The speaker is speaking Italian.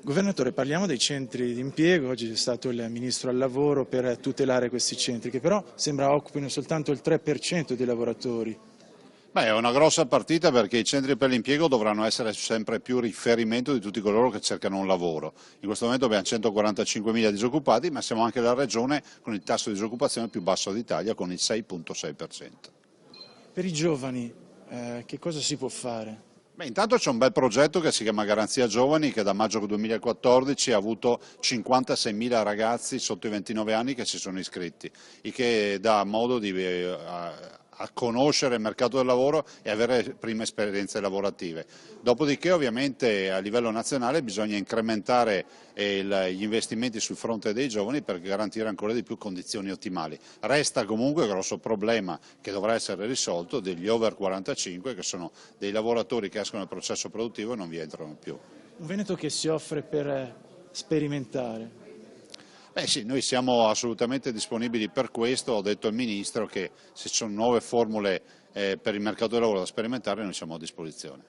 Governatore, parliamo dei centri di impiego. Oggi c'è stato il Ministro al lavoro per tutelare questi centri, che però sembra occupino soltanto il 3% dei lavoratori. Beh, è una grossa partita perché i centri per l'impiego dovranno essere sempre più riferimento di tutti coloro che cercano un lavoro. In questo momento abbiamo 145.000 disoccupati, ma siamo anche la regione con il tasso di disoccupazione più basso d'Italia, con il 6,6%. Per i giovani, che cosa si può fare? Beh, intanto c'è un bel progetto che si chiama Garanzia Giovani, che da maggio 2014 ha avuto 56.000 ragazzi sotto i 29 anni che si sono iscritti, il che dà modo di a conoscere il mercato del lavoro e avere prime esperienze lavorative. Dopodiché ovviamente a livello nazionale bisogna incrementare gli investimenti sul fronte dei giovani per garantire ancora di più condizioni ottimali. Resta comunque il grosso problema che dovrà essere risolto degli over 45, che sono dei lavoratori che escono dal processo produttivo e non vi entrano più. Un Veneto che si offre per sperimentare. Beh sì, noi siamo assolutamente disponibili per questo, ho detto al Ministro che se ci sono nuove formule per il mercato del lavoro da sperimentare noi siamo a disposizione.